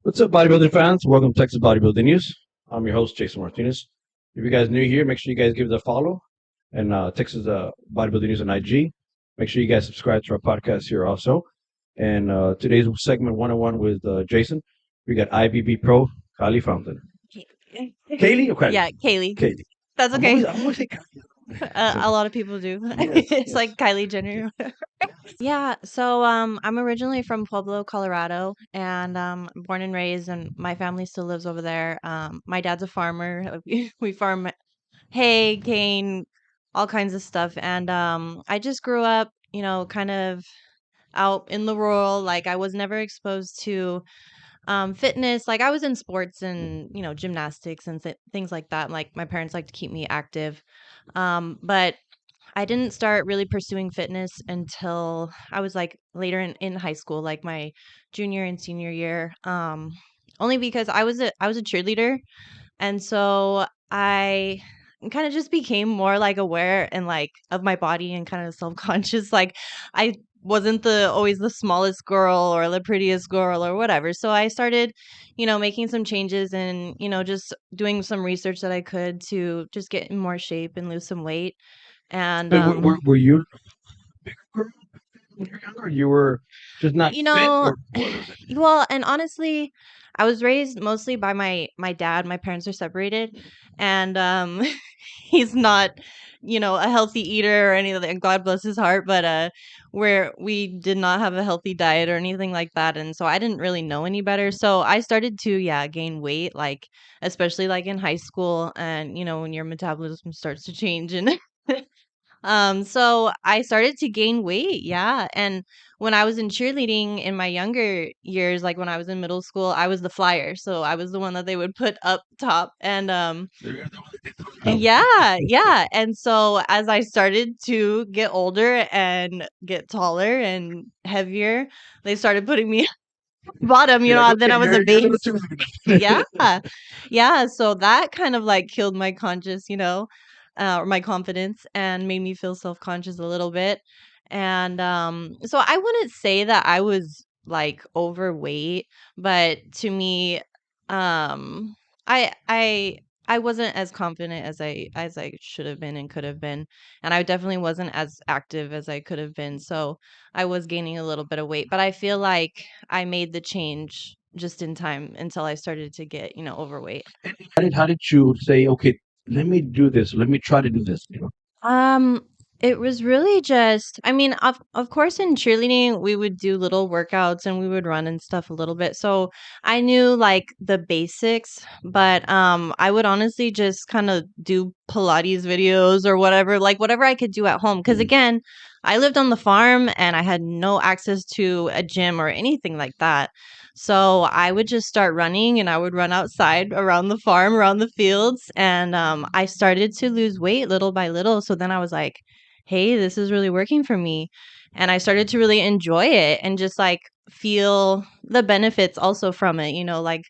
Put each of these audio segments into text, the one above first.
What's up, bodybuilding fans? Welcome to Texas Bodybuilding News. I'm your host, Jason Martinez. If you guys new here, make sure you guys give it a follow. And Texas Bodybuilding News on IG. Make sure you guys subscribe to our podcast here also. And today's segment 101 with Jason. We got IFBB Pro, Kaylie Fountain. Kaylie or Kaylie? Yeah, Kaylie. Kaylie. That's I'm okay. always saying Kaylie. A lot of people do. Yes, It's yes. like Kylie Jenner. Yeah, so I'm originally from Pueblo, Colorado, and born and raised, and my family still lives over there. My dad's a farmer. We farm hay, cane, all kinds of stuff, and I just grew up, kind of out in the rural. Like I was never exposed to fitness. Like I was in sports and gymnastics and things like that. Like my parents like to keep me active, but I didn't start really pursuing fitness until I was like later in high school, like my junior and senior year. Only because I was a cheerleader, and so I kind of just became more like aware and like of my body and kind of self-conscious. Like I wasn't the always the smallest girl or the prettiest girl or whatever. So I started, making some changes and, just doing some research that I could to just get in more shape and lose some weight. And But were you a bigger girl when you were younger? You were just not you fit, know, or what was it? well, and honestly, I was raised mostly by my dad. My parents are separated, and he's not, a healthy eater or anything. God bless his heart, but where we did not have a healthy diet or anything like that, and so I didn't really know any better. So I started to, yeah, gain weight, like especially like in high school, and when your metabolism starts to change and so I started to gain weight, yeah. And when I was in cheerleading in my younger years, like when I was in middle school, I was the flyer. So I was the one that they would put up top. And You're the one that did those numbers. yeah, yeah. And so as I started to get older and get taller and heavier, they started putting me bottom, You're like, then okay, I was a you're a little base. too. Yeah. Yeah, so that kind of like killed my conscious, or my confidence and made me feel self-conscious a little bit. And so I wouldn't say that I was like overweight, but to me um I I I wasn't as confident as I should have been and could have been, and I definitely wasn't as active as I could have been. So I was gaining a little bit of weight, but I feel like I made the change just in time until I started to get, overweight. How did you say, okay, let me do this, let me try to do this? Um, it was really just, I mean, of course in cheerleading we would do little workouts and we would run and stuff a little bit. So I knew like the basics, but I would honestly just kind of do Pilates videos or whatever, like whatever I could do at home. Cause Mhm. again, I lived on the farm and I had no access to a gym or anything like that. So I would just start running and I would run outside around the farm, around the fields. And I started to lose weight little by little. So then I was like, hey, this is really working for me. And I started to really enjoy it and just like feel the benefits also from it. Like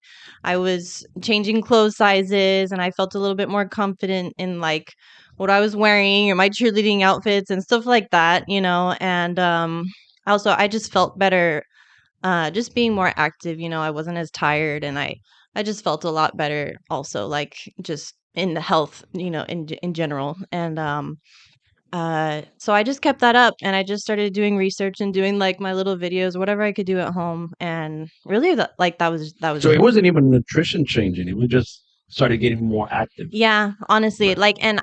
I was changing clothes sizes and I felt a little bit more confident in like what I was wearing or my cheerleading outfits and stuff like that. And also I just felt better just being more active. I wasn't as tired and I just felt a lot better also, like just in the health, in general. And so I just kept that up and I just started doing research and doing like my little videos, whatever I could do at home. And really that was So it. it wasn't even nutrition changing, it was just started getting more active. Yeah, honestly, Right. like, and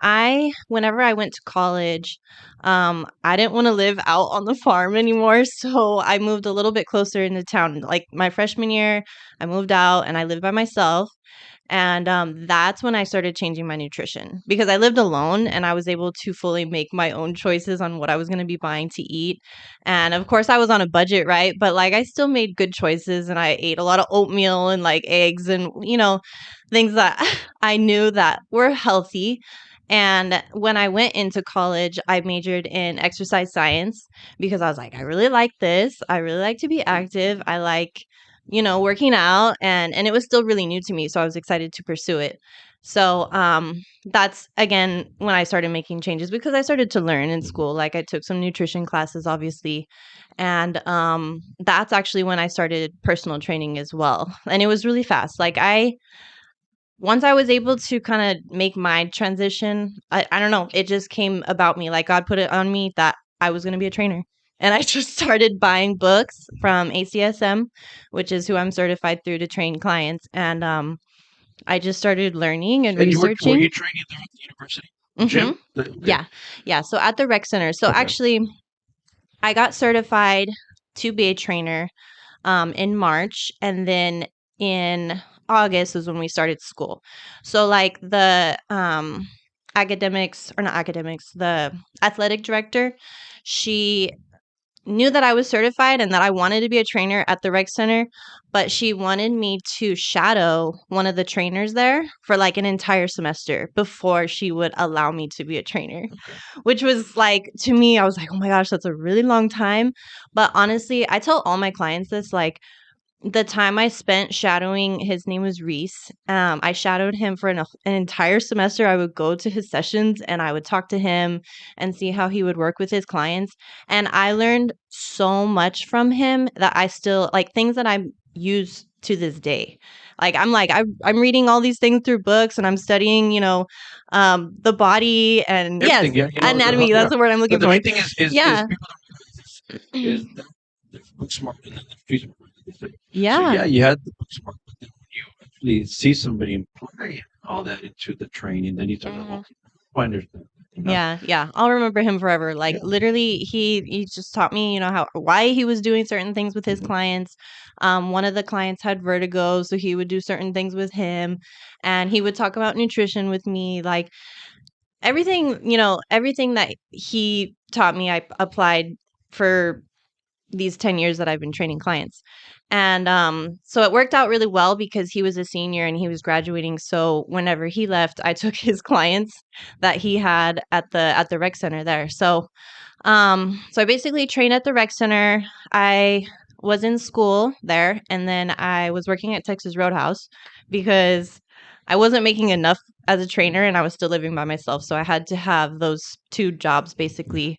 whenever I went to college, I didn't want to live out on the farm anymore. So I moved a little bit closer into town. Like my freshman year, I moved out and I lived by myself. And that's when I started changing my nutrition because I lived alone and I was able to fully make my own choices on what I was going to be buying to eat. And of course, I was on a budget, right? But like, I still made good choices and I ate a lot of oatmeal and like eggs and, things that I knew that were healthy. And when I went into college, I majored in exercise science because I was like, I really like this. I really like to be active. I like working out and it was still really new to me, so I was excited to pursue it. So that's again when I started making changes because I started to learn in school. Like I took some nutrition classes, obviously, and that's actually when I started personal training as well. And it was really fast. Like once I was able to kind of make my transition, I don't know, it just came about me. Like God put it on me that I was going to be a trainer. And I just started buying books from ACSM, which is who I'm certified through to train clients. And I just started learning and And were researching. you training there at the university gym? Okay. Yeah. Yeah. So at the rec center. So Okay. actually, I got certified to be a trainer in March. And then in August is when we started school. So like the the athletic director, she knew that I was certified and that I wanted to be a trainer at the rec center, but she wanted me to shadow one of the trainers there for like an entire semester before she would allow me to be a trainer, Okay. which was like, to me, I was like, oh my gosh, that's a really long time. But honestly, I tell all my clients this, like, the time I spent shadowing, his name was Reese. I shadowed him for an entire semester. I would go to his sessions and I would talk to him and see how he would work with his clients. And I learned so much from him that I still like things that I use to this day. I'm reading all these things through books and I'm studying, the body and yes, Everything, yeah, anatomy. yeah. That's the word I'm But looking the for. main thing is Yeah. people don't realize is that they're book smart and then they're street smart. So Yeah. yeah, you had the book smart, but then when you actually see somebody apply all that into the training, then you start to okay, I understand. Yeah, yeah. I'll remember him forever. Like Yeah. literally he just taught me, why he was doing certain things with his clients. One of the clients had vertigo, so he would do certain things with him and he would talk about nutrition with me. Like everything that he taught me I applied for these 10 years that I've been training clients. And so it worked out really well because he was a senior and he was graduating. So whenever he left, I took his clients that he had at the rec center there. So I basically trained at the rec center. I was in school there and then I was working at Texas Roadhouse because I wasn't making enough as a trainer and I was still living by myself. So I had to have those two jobs basically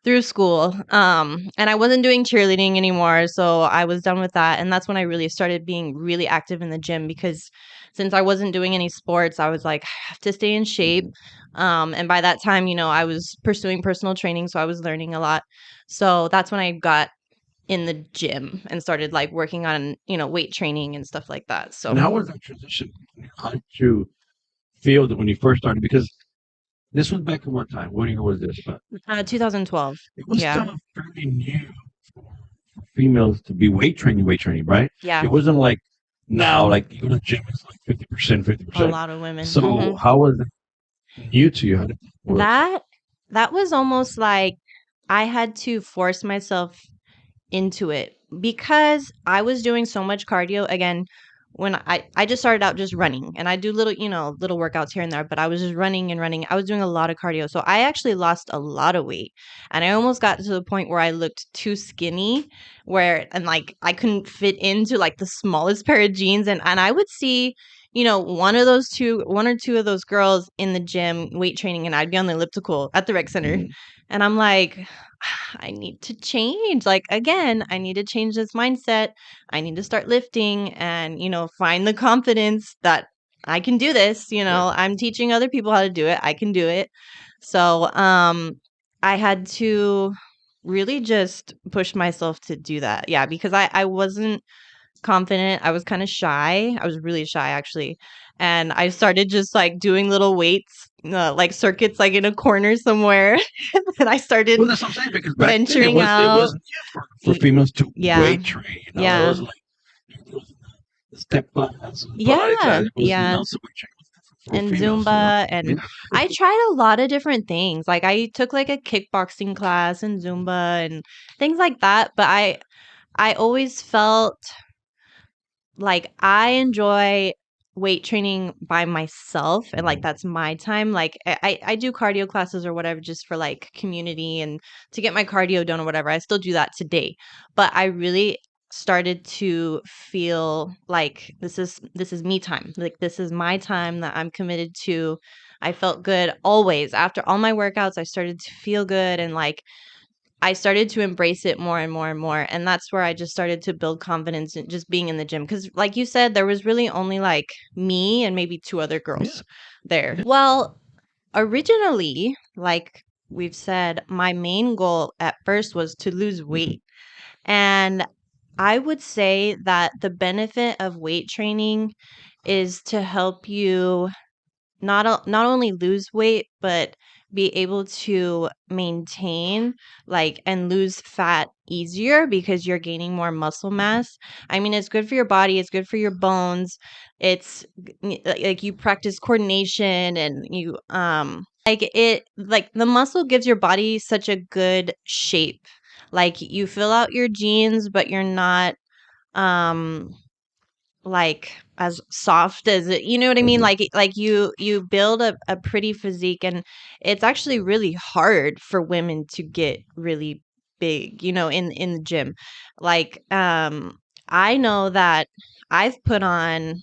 through school. And I wasn't doing cheerleading anymore, so I was done with that. And that's when I really started being really active in the gym because since I wasn't doing any sports, I was like, I have to stay in shape. And by that time, I was pursuing personal training, so I was learning a lot. So that's when I got in the gym and started like working on, weight training and stuff like that. So And how was that transition? How did you feel that when you first started? Because this was back in what time? What year was this? But 2012. it was Yeah. still fairly new for females to be weight training, right? Yeah. It wasn't like now, like you go to the gym, it's like 50%, A 50%. lot of women. So how was it new to you? How did it work? That was almost like I had to force myself into it because I was doing so much cardio. Again, when I just started out just running and I do little workouts here and there, but I was just running and running. I was doing a lot of cardio. So I actually lost a lot of weight and I almost got to the point where I looked too skinny and like I couldn't fit into like the smallest pair of jeans. And I would see, one or two of those girls in the gym weight training and I'd be on the elliptical at the rec center. And I'm like, I need to change. Like, again, I need to change this mindset. I need to start lifting and, find the confidence that I can do this. I'm teaching other people how to do it. I can do it. So, I had to really just push myself to do that. Yeah, because I wasn't confident. I was kind of shy. I was really shy actually. And I started just like doing little weights, like circuits, like in a corner somewhere. And I started Well, that's what I'm saying because back then venturing it out. wasn't for females to Yeah. weight train. It Yeah. was like it was the step class, Yeah. it was Yeah. also weight training for And females. Zumba. And Yeah. I tried a lot of different things. Like I took like a kickboxing class and Zumba and things like that. But I always felt like I enjoy weight training by myself and like that's my time. Like I do cardio classes or whatever just for like community and to get my cardio done or whatever. I still do that today. But I really started to feel like this is me time. Like this is my time that I'm committed to. I felt good always. After all my workouts, I started to feel good, and like I started to embrace it more and more and more. And that's where I just started to build confidence in just being in the gym. Cause like you said, there was really only like me and maybe two other girls there. Well, originally, like we've said, my main goal at first was to lose weight. And I would say that the benefit of weight training is to help you not only lose weight, but be able to maintain like and lose fat easier because you're gaining more muscle mass. I mean, it's good for your body, it's good for your bones. It's like you practice coordination and you like it like the muscle gives your body such a good shape. Like you fill out your jeans, but you're not um like as soft as it, you know what I mean? Like you build a pretty physique, and it's actually really hard for women to get really big, you know, in the gym. Like I know that I've put on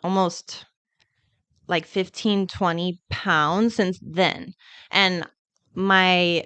almost like 15, 20 pounds since then. And my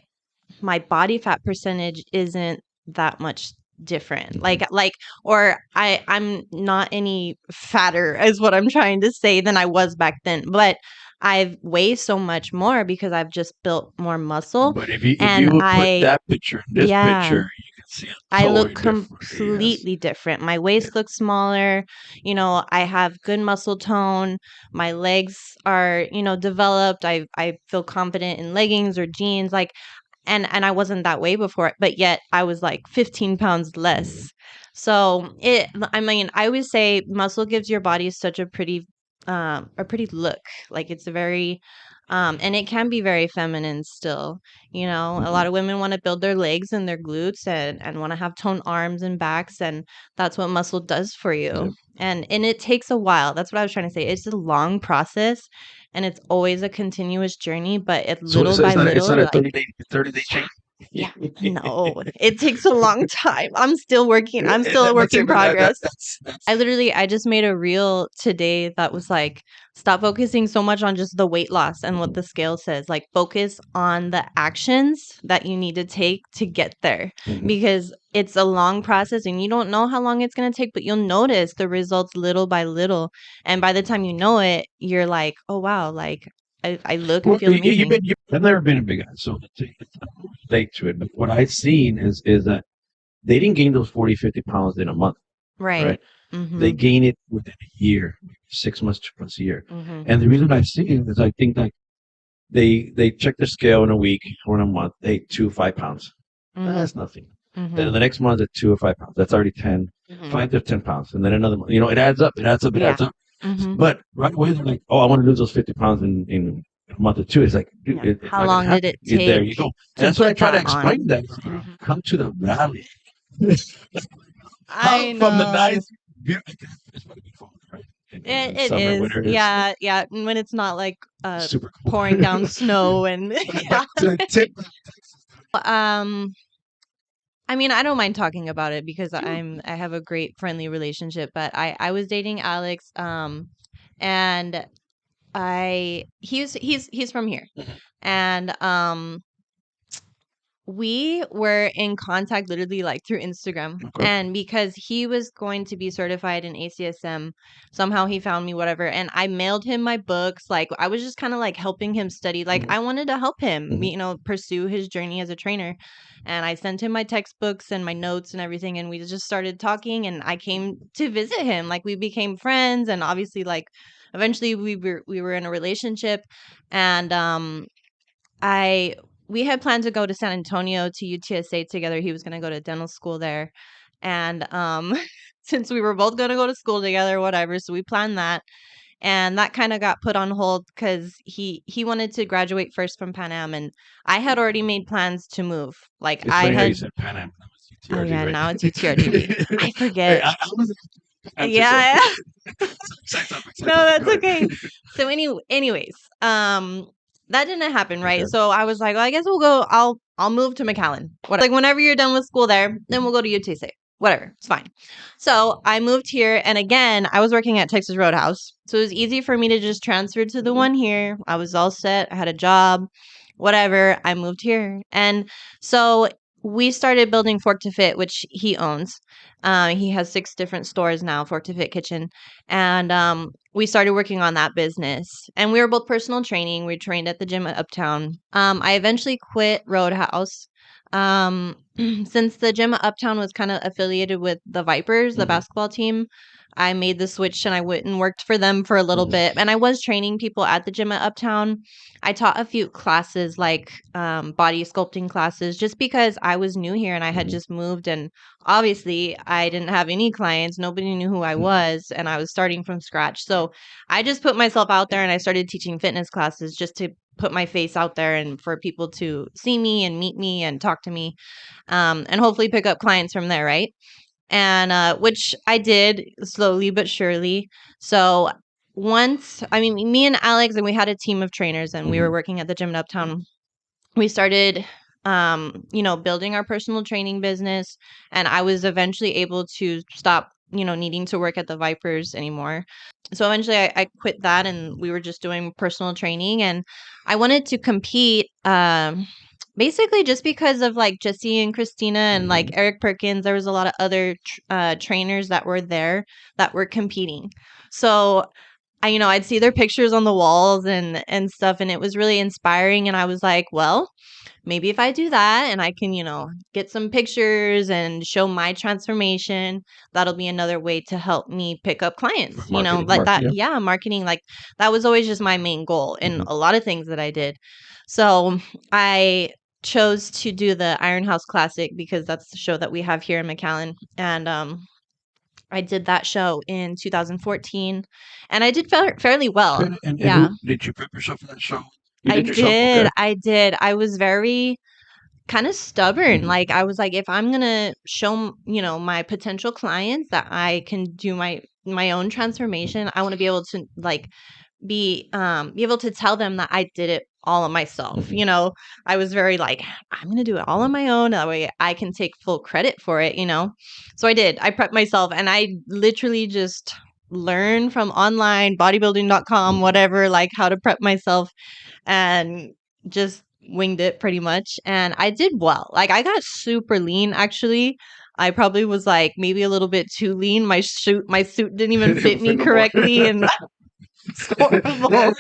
my body fat percentage isn't that much different. Like or I'm not any fatter is what I'm trying to say than I was back then. But I've weighed so much more because I've just built more muscle. But if And you would put that picture in this yeah, picture, you can see a I look totally different. Yes. completely different. My waist looks smaller. You know, I have good muscle tone. My legs are, you know, developed. I feel confident in leggings or jeans. Like and I wasn't that way before, but yet I was like 15 pounds less. So I mean, I always say muscle gives your body such a pretty look. Like it's a very, and it can be very feminine still. You know, a lot of women want to build their legs and their glutes and want to have toned arms and backs, and that's what muscle does for you. Yep. And it takes a while. That's what I was trying to say. It's a long process, and it's always a continuous journey, but it's little by It's little, not a like 30-day change. yeah, no, it takes a long time. I'm still working. I'm still a But work in progress. that's I just made a reel today that was like, stop focusing so much on just the weight loss and what the scale says. Like, focus on the actions that you need to take to get there because it's a long process and you don't know how long it's going to take, but you'll notice the results little by little. And by the time you know it, you're like, oh, wow, like I look and well, feel amazing. I've never been a big guy, so it's not relate to it. But what I've seen is that they didn't gain those 40, 50 pounds in a month, Right. right? They Mm-hmm. gain it within a year, 6 months, 2 months, a year. Mm-hmm. And the reason I've seen it is I think like they check their scale in a week or in a month, they 2 5 pounds. Mm-hmm. That's nothing. Mm-hmm. Then the next month at 2 or 5 pounds. That's already 10, Mm-hmm. 5 to 10 pounds. And then another month. You know, it adds up, it adds up, it Yeah. adds up. Mm-hmm. But right away they're like, oh, I want to lose those 50 pounds in a month or two. It's like, dude, Yeah. it's How not long gonna did happen. it take There you go. to And that's what I put try to that on? explain that. Mhm. Come to the valley. I Come from the know. nice, beautiful, it's going to be fun, right? In It summer, is. winter, it's Yeah, yeah. When it's not like super cool. pouring down snow and yeah. But to tip, Um I mean, I don't mind talking about it because sure. I have a great friendly relationship, but I was dating Alex and he's from here. And we were in contact literally like through Instagram. Okay. And because he was going to be certified in ACSM, somehow he found me, whatever. And I mailed him my books. Like I was just kind of like helping him study. Like I wanted to help him, you know, pursue his journey as a trainer. And I sent him my textbooks and my notes and everything. And we just started talking. And I came to visit him. Like we became friends. And obviously, like eventually we were in a relationship. And I we had planned to go to San Antonio to UTSA together. He was going to go to dental school there. And since we were both going to go to school together, whatever, so we planned that. And that kind of got put on hold cuz he wanted to graduate first from Pan Am, and I had already made plans to move. Like It's I funny how you had said Pan Am. That was Oh UTRG, yeah, right? now it's UTRGV. I Hey, forget. I was answer, so Yeah. side topic, side No, topic. that's Go okay. ahead. So anyways, that didn't happen, right? Okay. So I was like, well, I guess we'll go. I'll move to McAllen. Like whenever you're done with school there, then we'll go to UTSA. whatever, it's fine. So I moved here, and again, I was working at Texas Roadhouse, so it was easy for me to just transfer to the one here. I was all set. I had a job, whatever. I moved here, and so we started building Fork to Fit, which he owns. He has 6 different stores now, Fork to Fit Kitchen, and we started working on that business. And we were both personal training. We trained at the gym at Uptown. I eventually quit Roadhouse. Since the gym at Uptown was kind of affiliated with the Vipers, the basketball team, I made the switch and I went and worked for them for a little bit. And I was training people at the gym at Uptown. I taught a few classes, like body sculpting classes, just because I was new here and I had just moved. And obviously, I didn't have any clients. Nobody knew who I was, and I was starting from scratch. So I just put myself out there and I started teaching fitness classes just to put my face out there and for people to see me and meet me and talk to me, and hopefully pick up clients from there, right? And which I did slowly but surely. So once, I mean, me and Alex, and we had a team of trainers, and we were working at the gym in Uptown. We started, building our personal training business, and I was eventually able to stop, needing to work at the Vipers anymore. So eventually I quit that, and we were just doing personal training, and I wanted to compete, basically just because of like Jesse and Christina and like Eric Perkins. There was a lot of other trainers that were there that were competing. So I'd see their pictures on the walls and stuff, and it was really inspiring. And I was like, well, maybe if I do that and I can, get some pictures and show my transformation, that'll be another way to help me pick up clients, like that. Yeah, marketing, like that was always just my main goal in a lot of things that I did. So I chose to do the Iron House Classic because that's the show that we have here in McAllen. And I did that show in 2014, and I did fairly well. And Yeah. did you prep yourself for that show? I did. I did. I was very kind of stubborn. Like I was like, if I'm gonna show my potential clients that I can do my own transformation, I want to be able to like be able to tell them that I did it all on myself. I was very like, I'm gonna do it all on my own. That way I can take full credit for it. So I did. I prepped myself, and I literally just learned from online bodybuilding.com, whatever, like how to prep myself, and just winged it pretty much. And I did well. Like I got super lean actually. I probably was like maybe a little bit too lean. My suit didn't even fit me correctly, and it's horrible.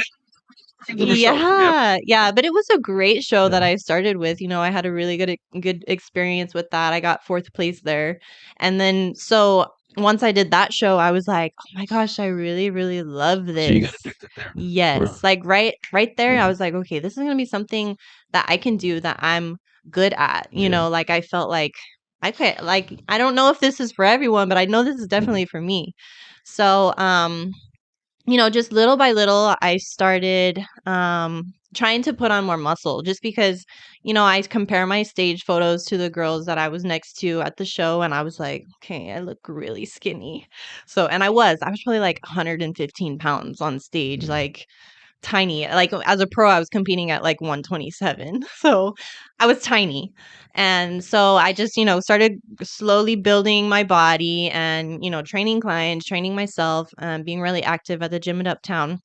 Yeah, but it was a great show that I started with. I had a really good experience with that. I got 4th place there. And then so once I did that show, I was like, "Oh my gosh, I really really love this." So you got addicted there. Yes, like right there, I was like, "Okay, this is going to be something that I can do, that I'm good at." Like I felt like I could, like, I don't know if this is for everyone, but I know this is definitely for me. So, just little by little, I started trying to put on more muscle, just because, I compare my stage photos to the girls that I was next to at the show, and I was like, okay, I look really skinny. So, and I was probably like 115 pounds on stage, like tiny. Like as a pro, I was competing at like 127. So I was tiny. And so I just, started slowly building my body and, training clients, training myself, being really active at the gym at Uptown.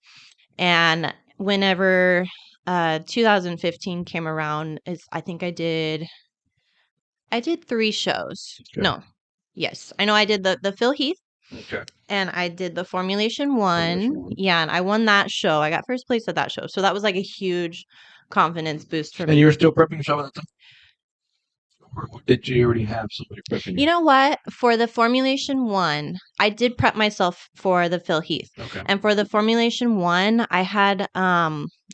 And whenever 2015 came around, I think I did 3 shows. Okay. No. Yes. I know I did the Phil Heath. Okay. And I did the Formulation 1. Yeah, and I won that show. I got 1st place at that show. So that was like a huge confidence boost for me. And you were still prepping yourself at the time? Or did you already have somebody prepping you? You know what? For the Formulation 1, I did prep myself for the Phil Heath. Okay. And for the Formulation 1, I had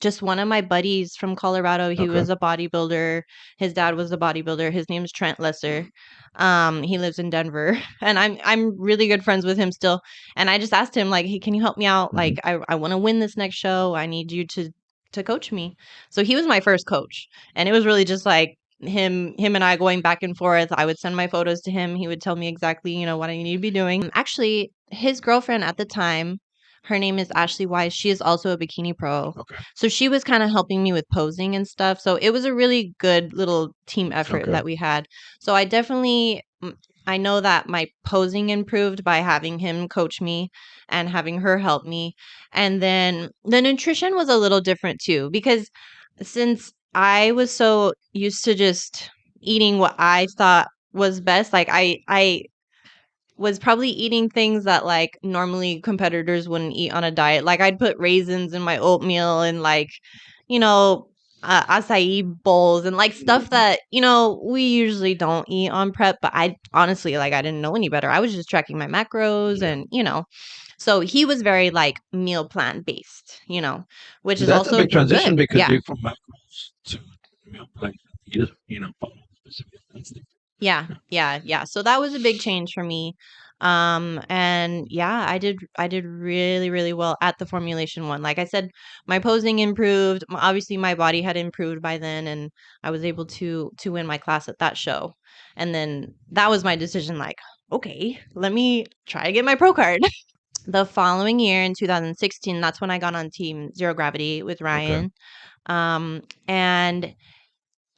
just one of my buddies from Colorado. He was a bodybuilder. His dad was a bodybuilder. His name is Trent Lesser. He lives in Denver, and I'm really good friends with him still. And I just asked him, like, hey, can you help me out? Like, I want to win this next show. I need you to coach me. So he was my first coach, and it was really just like him and I going back and forth. I would send my photos to him. He would tell me exactly, what I need to be doing. Actually, his girlfriend at the time, her name is Ashley Wise. She is also a bikini pro. Okay. So she was kind of helping me with posing and stuff. So it was a really good little team effort that we had. So I definitely I know that my posing improved by having him coach me and having her help me. And then the nutrition was a little different too, because since I was so used to just eating what I thought was best, like I was probably eating things that like normally competitors wouldn't eat on a diet. Like I'd put raisins in my oatmeal and like, you know, acai bowls and like stuff that, we usually don't eat on prep. But I honestly, like, I didn't know any better. I was just tracking my macros Yeah. and, so he was very like meal plan based, which is That's a also big transition good. because Yeah. you're from macros to meal plan. You just, follow specific. That's the Yeah, yeah, yeah. So that was a big change for me. And yeah, I did really, really well at the formulation one. Like I said, my posing improved. Obviously my body had improved by then and I was able to win my class at that show. And then that was my decision like, okay, let me try to get my pro card. The following year in 2016, that's when I got on team Zero Gravity with okay. Ryan. And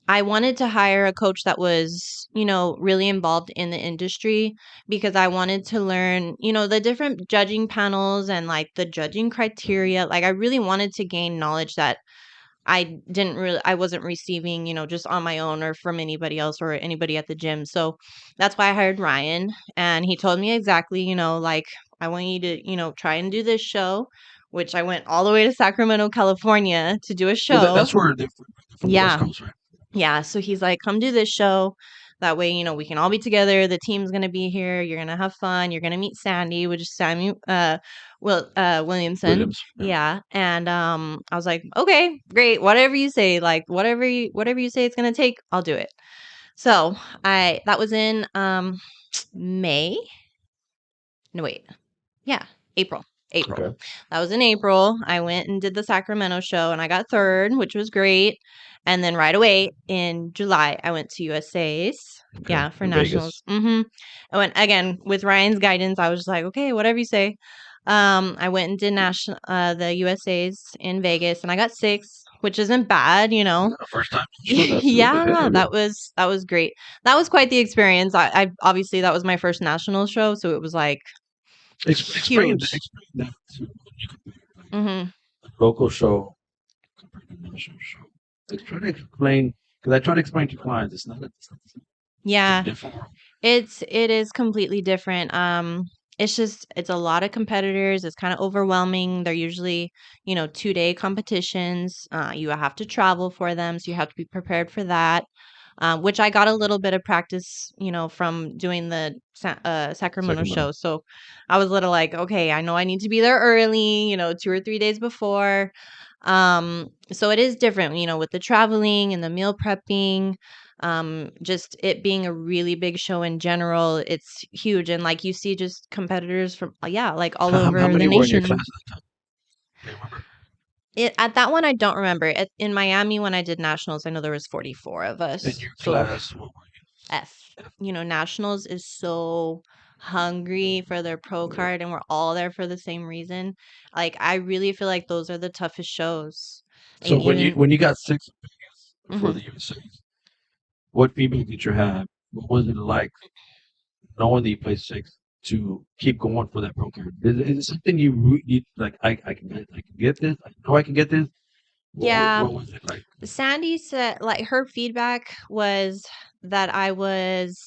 I wanted to hire a coach that was, really involved in the industry because I wanted to learn, the different judging panels and like the judging criteria. Like I really wanted to gain knowledge that I wasn't receiving, just on my own or from anybody else or anybody at the gym. So that's why I hired Ryan and he told me exactly, like I want you to, try and do this show, which I went all the way to Sacramento, California to do a Well, show. that's where they're from the West Yeah. Coast, right? Yeah, so he's like, "Come do this show. That way, we can all be together. The team's gonna be here. You're gonna have fun. You're gonna meet Sandy, which is Samuel Williamson." Williams. Yeah. Yeah, and I was like, "Okay, great. Whatever you say, like whatever you say it's gonna take, I'll do it." So that was in May. No, wait. Yeah, April. April. Okay. That was in April. I went and did the Sacramento show and I got third, which was great. And then right away in July, I went to USA's. Okay. Yeah, for In Vegas. nationals. I went again with Ryan's guidance. I was just like, okay, whatever you say. I went and did the USA's in Vegas, and I got sixth, which isn't bad, First time. Sure, that's a good Yeah, hit. that was great. That was quite the experience. I obviously that was my first national show, so it was like huge. Explain that to when you compare like hmm a local show compared to a national show. Like try to explain because I try to explain to clients it's not the same. It's a Yeah, different world. it is completely different. It's a lot of competitors. It's kind of overwhelming. They're usually, 2-day competitions. You have to travel for them, so you have to be prepared for that. Which I got a little bit of practice, from doing the Sacramento Sacramento. show. So I was a little like, okay, I know I need to be there early, 2 or 3 days before. So it is different, with the traveling and the meal prepping, just it being a really big show in general. It's huge. And like you see just competitors from, yeah, like all How over the many were in your class nation. at the time? Do you remember? At that one, I don't remember. In Miami, when I did nationals, I know there was 44 of In us. your So class, what were F. Nationals is so hungry for their pro you? card and we're all there for the same reason. Like I really feel like those are the toughest shows. So And even when you got six for mhm. the USA, what feedback did you have? What was it like knowing that you placed six to keep going for that pro card? Is it something you like? I can get this. I know I can get this. Yeah, What was it like? Sandy said like her feedback was that I was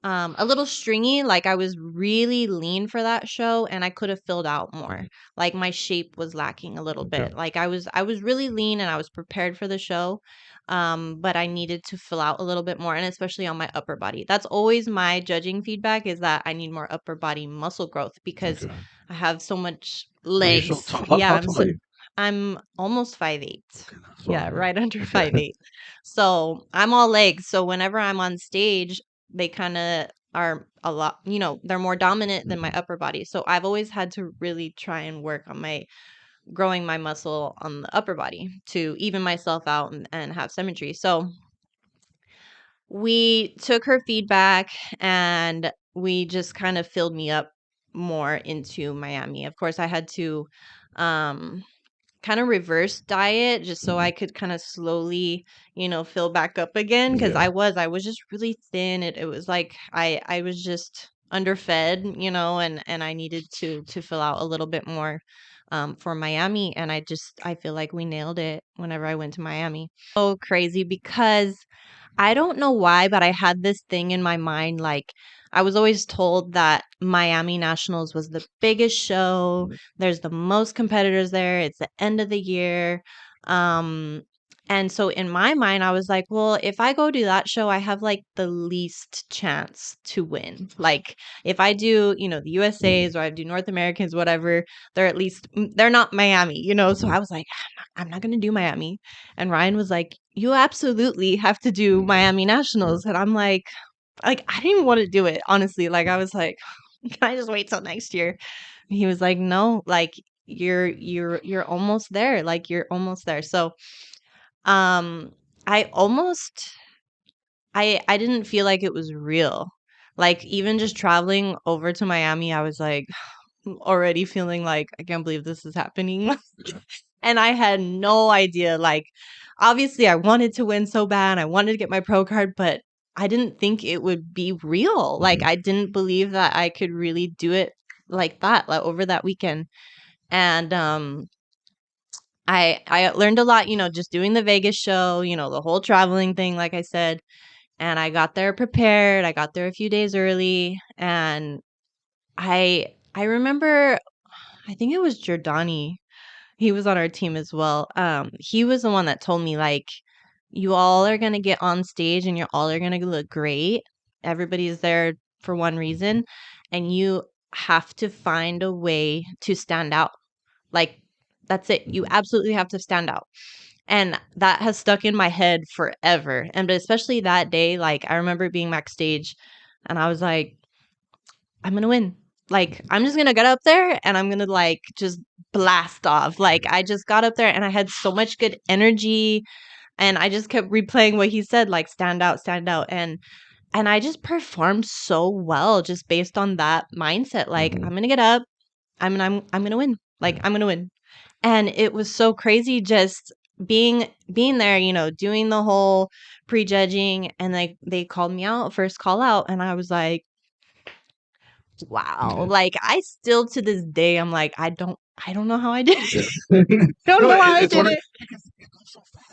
a little stringy, like I was really lean for that show and I could have filled out more. Mhm. Like my shape was lacking a little Okay. bit. Like I was really lean and I was prepared for the show. But I needed to fill out a little bit more and especially on my upper body. That's always my judging feedback is that I need more upper body muscle growth because Okay. I have so much Well, you're so legs. tall. Yeah, How tall are you? I'm almost 5'8". Okay, that's Yeah, fine. right under Okay. 5'8". So I'm all legs. So whenever I'm on stage, they kind of are a lot, they're more dominant than my Mhm. upper body. So I've always had to really try and work on my growing my muscle on the upper body to even myself out and have symmetry. So we took her feedback and we just kind of filled me up more into Miami. Of course, I had to um kind of reverse diet just so I Mhm. could kind of slowly, fill back up again because Yeah. I was just really thin. It was like I was just underfed, and I needed to fill out a little bit more for Miami, and I feel like we nailed it whenever I went to Miami. So crazy because I don't know why, but I had this thing in my mind. Like, I was always told that Miami Nationals was the biggest show. Mhm. There's the most competitors there. It's the end of the year. Um, and so in my mind, I was like, well, if I go to that show, I have like the least chance to win. Like, if I do, the USA's or I do North Americans, whatever, they're at least, they're not Miami, So I was like, I'm not going to do Miami. And Ryan was like, "You absolutely have to do Miami Nationals." And I'm like I didn't even want to do it, honestly. Like I was like, "Can I just wait till next year?" And he was like, "No, like you're almost there. Like you're almost there." So, um I almost I didn't feel like it was real. Like even just traveling over to Miami, I was like already feeling like I can't believe this is happening. And I had no idea, like, obviously, I wanted to win so bad, I wanted to get my pro card, but I didn't think it would be real, like, Mhm. I didn't believe that I could really do it like that, like, over that weekend, and, I learned a lot, just doing the Vegas show, the whole traveling thing, like I said, and I got there prepared, I got there a few days early, and I remember I think it was Giordani. He was on our team as well. He was the one that told me, like, "You all are gonna get on stage and you're all are gonna look great. Everybody's there for one reason, and you have to find a way to stand out. Like, that's it. You Mhm. absolutely have to stand out." And that has stuck in my head forever. And but especially that day, like, I remember being backstage and I was like, I'm gonna win. Like, I'm just gonna get up there and I'm gonna like just blast off. Like, I just got up there and I had so much good energy and I just kept replaying what he said, like stand out. And I just performed so well just based on that mindset. Like, Mhm. I'm gonna get up, I'm gonna win. Like, Yeah. I'm gonna win. And it was so crazy just being there, doing the whole prejudging and like they called me out, first call out, and I was like, wow. Yeah. Like, I still to this day, I'm like, I don't know how I did it. Yeah. Don't No, know how I it's did one of it.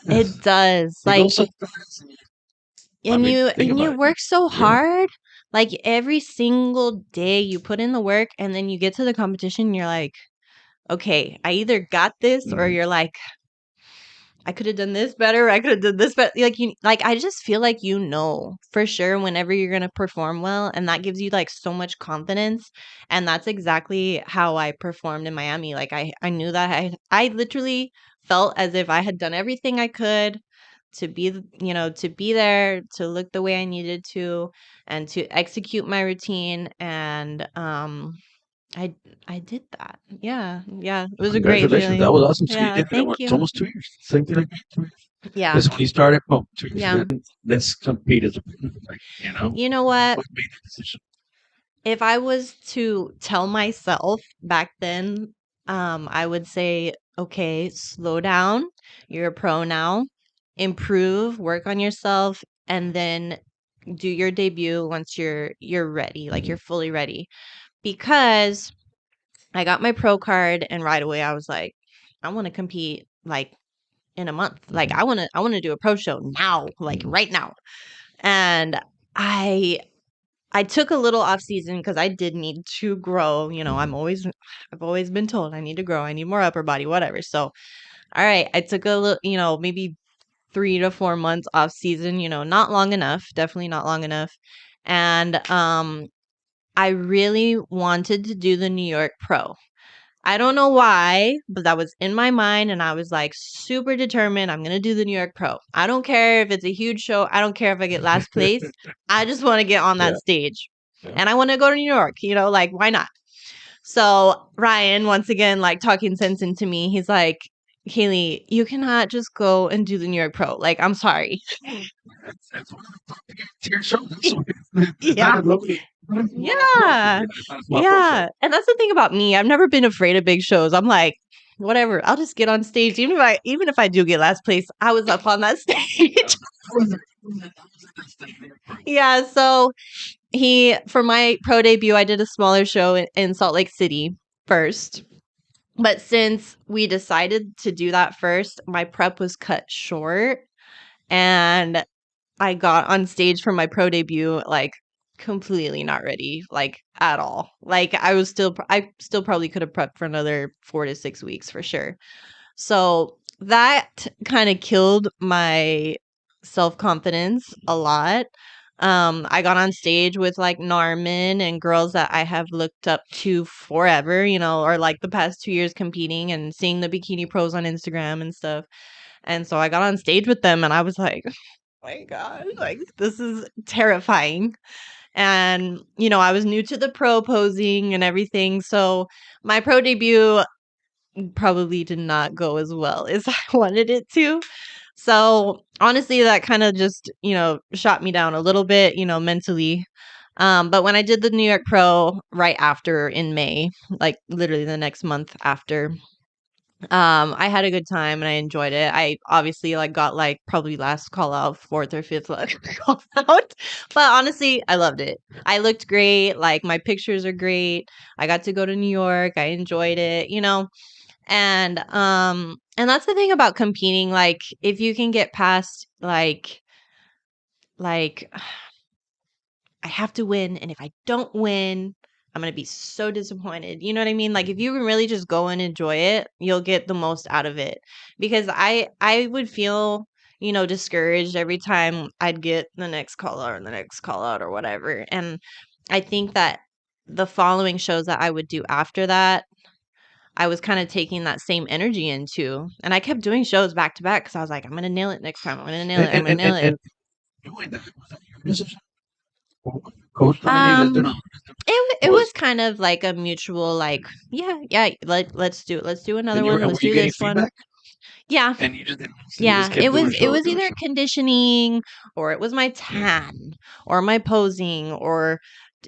It does. it goes so fast. I And mean, you think about it. work so Yeah. hard. Like every single day you put in the work and then you get to the competition, you're like, okay, I either got this or Mhm. you're like, I could have done this better. I could have done this better. Like I just feel like for sure whenever you're gonna perform well, and that gives you like so much confidence. And that's exactly how I performed in Miami. Like I knew that I literally felt as if I had done everything I could to to be there, to look the way I needed to, and to execute my routine. And I I did that. Yeah, yeah. It was a great Congratulations. That feeling. was awesome. So you Yeah, did it. thank What, it's you. almost 2 years. Same thing like me. 2 years. Yeah, This when you started. Oh, 2 years. yeah. Then let's compete as a like, You know what? what made the decision? If I was to tell myself back then, I would say, okay, slow down. You're a pro now. Improve, work on yourself, and then do your debut once you're ready, like Mhm. you're fully ready. Because I got my pro card and right away I was like, I want to compete like in a month. Like Mhm. I want to do a pro show now, like Mhm. right now. And I I took a little off season because I did need to grow. Mhm. I've always been told I need to grow. I need more upper body, whatever. So, all right, I took a little, maybe 3 to 4 months off season, not long enough, definitely not long enough. And I really wanted to do the New York Pro. I don't know why, but that was in my mind. And I was like super determined. I'm going to do the New York Pro. I don't care if it's a huge show. I don't care if I get last place. I just want to get on that Yeah. stage. Yeah. And I want to go to New York, like, why not? So Ryan, once again, like talking sense into me, he's like, Kaylie, you cannot just go and do the New York Pro. Like, I'm sorry. That's one of the top tier shows. That's what Yeah. not locally. Yeah. Not a small pro show. Yeah. And that's the thing about me. I've never been afraid of big shows. I'm like, whatever. I'll just get on stage. Even if I do get last place, I was up on that stage. Yeah, so for my pro debut, I did a smaller show in Salt Lake City first. But since we decided to do that first, my prep was cut short and I got on stage for my pro debut like completely not ready, like at all. Like I still probably could have prepped for another 4 to 6 weeks for sure. So that kind of killed my self-confidence a lot. I got on stage with like Norman and girls that I have looked up to forever, or like the past 2 years competing and seeing the Bikini Pros on Instagram and stuff. And so I got on stage with them and I was like, oh my God, like this is terrifying. And, I was new to the pro posing and everything. So my pro debut probably did not go as well as I wanted it to. So honestly, that kind of just, shot me down a little bit, mentally. But when I did the New York Pro right after in May, like literally the next month after, I had a good time and I enjoyed it. I obviously got probably last call out, fourth or fifth call out. But honestly, I loved it. I looked great. Like my pictures are great. I got to go to New York. I enjoyed it, and that's the thing about competing. Like if you can get past like I have to win, and if I don't win, I'm gonna be so disappointed. You know what I mean? Like if you can really just go and enjoy it, you'll get the most out of it. Because I would feel, discouraged every time I'd get the next call out or the next call out or whatever. And I think that the following shows that I would do after that, I was kind of taking that same energy into, and I kept doing shows back to back because I was like, I'm gonna nail it next time. I'm gonna nail it. I'm gonna nail it. Doing that, was that your decision? Coach telling you, let's do It was kind of like a mutual, like, yeah, let's do another one. Let's do this one. Yeah. And you just didn't listen. You Yeah, just kept doing it was doing either conditioning or it was my tan or my posing, or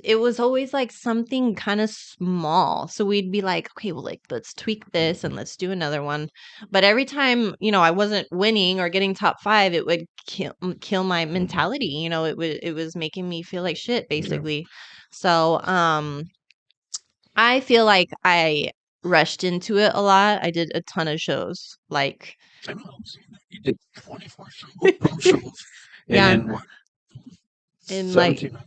it was always like something kind of small. So we'd be like, okay, well, like let's tweak this and let's do another one. But every time, I wasn't winning or getting top 5, it would kill my mentality. It was making me feel like shit basically. So, I feel like I rushed into it a lot. I did a ton of shows. Like I know. You did 24 shows yeah, in what? in like 17,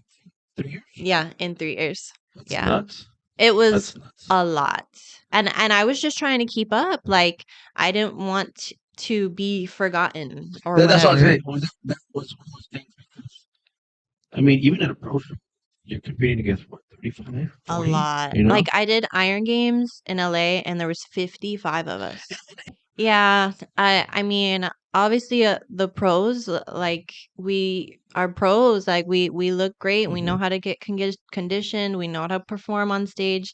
3 years? yeah, in 3 years. That's Yeah. nuts. It was That's nuts. a lot. And I was just trying to keep up. Like I didn't want to be forgotten or That's what I was whatever. saying. That was one of those things because, I mean, even at a pro show, you're competing against what, 35, A 40? lot. You know? Like I did Iron Games in LA and there was 55 of us. Yeah, I mean, obviously the pros, like we are pros, like we look great. We know Mhm. how to get conditioned. We know how to perform on stage.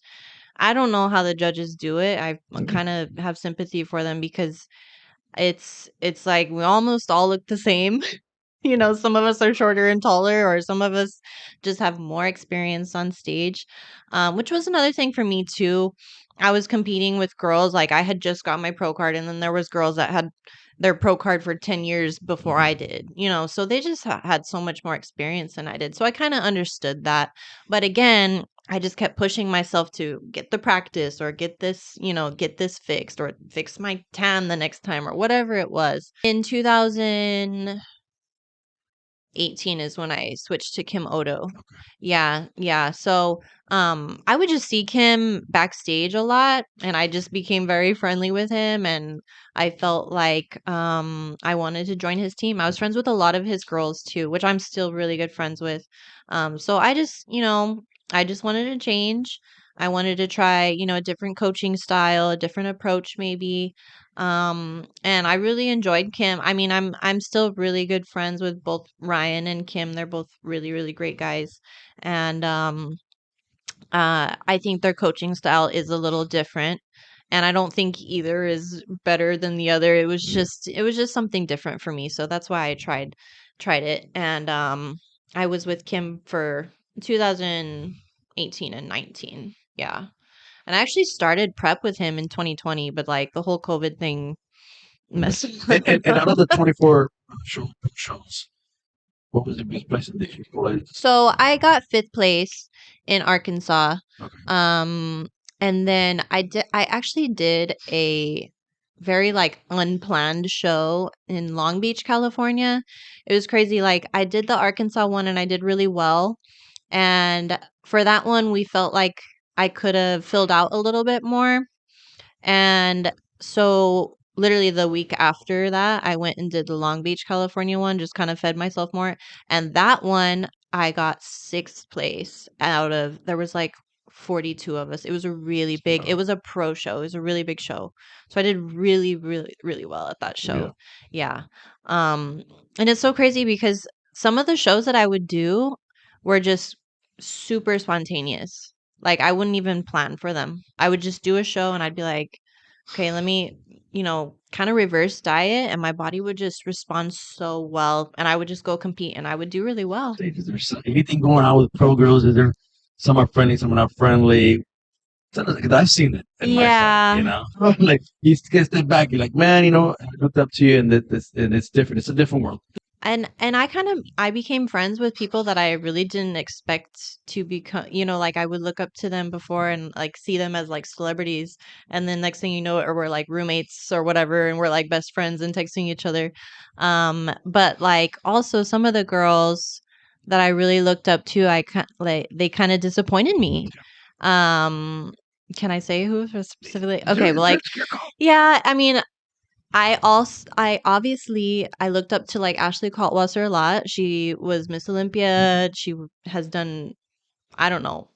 I don't know how the judges do it. I kind of have sympathy for them because it's like we almost all look the same. Some of us are shorter and taller, or some of us just have more experience on stage, which was another thing for me too. I was competing with girls, like I had just got my pro card, and then there was girls that had their pro card for 10 years before I did, so they just had so much more experience than I did. So I kind of understood that. But again, I just kept pushing myself to get the practice or get this fixed or fix my tan the next time or whatever it was. In 2018 is when I switched to Kim Odo. Yeah, yeah. So, I would just see Kim backstage a lot and I just became very friendly with him and I felt like I wanted to join his team. I was friends with a lot of his girls too, which I'm still really good friends with. So I just wanted to change. I wanted to try, a different coaching style, a different approach maybe. And I really enjoyed Kim. I mean, I'm still really good friends with both Ryan and Kim. They're both really, really great guys. And I think their coaching style is a little different. And I don't think either is better than the other. It was just something different for me. So that's why I tried it. And I was with Kim for 2018 and 19. Yeah. And I actually started prep with him in 2020, but like the whole COVID thing messed And out of the 24 shows, what was the best place that you played? So I got fifth place in Arkansas. Okay. And then I actually did a very like unplanned show in Long Beach, California. It was crazy. Like I did the Arkansas one and I did really well. And for that one, we felt like I could have filled out a little bit more. And so literally the week after that, I went and did the Long Beach, California one, just kind of fed myself more. And that one, I got sixth place out of, there was like 42 of us. It was a really big, it was a pro show. It was a really big show. So I did really, really, really well at that show. Yeah. And it's so crazy because some of the shows that I would do were just super spontaneous. Like I wouldn't even plan for them. I would just do a show and I'd be like, okay, let me, kind of reverse diet and my body would just respond so well and I would just go compete and I would do really well. Is there anything going on with pro girls? Is there some are friendly, some are not friendly? Because I've seen it in my side, like you get step back, you're like, man, I looked up to you, and it's different. It's a different world. And I became friends with people that I really didn't expect to become, like I would look up to them before and like see them as like celebrities. And then next thing you know, or we're like roommates or whatever, and we're like best friends and texting each other. But like also some of the girls that I really looked up to, like they kind of disappointed me. Can I say who specifically? Okay, well, like, yeah, I mean, I obviously I looked up to like Ashley Kaltwasser a lot. She was Miss Olympia. She has done, I don't know,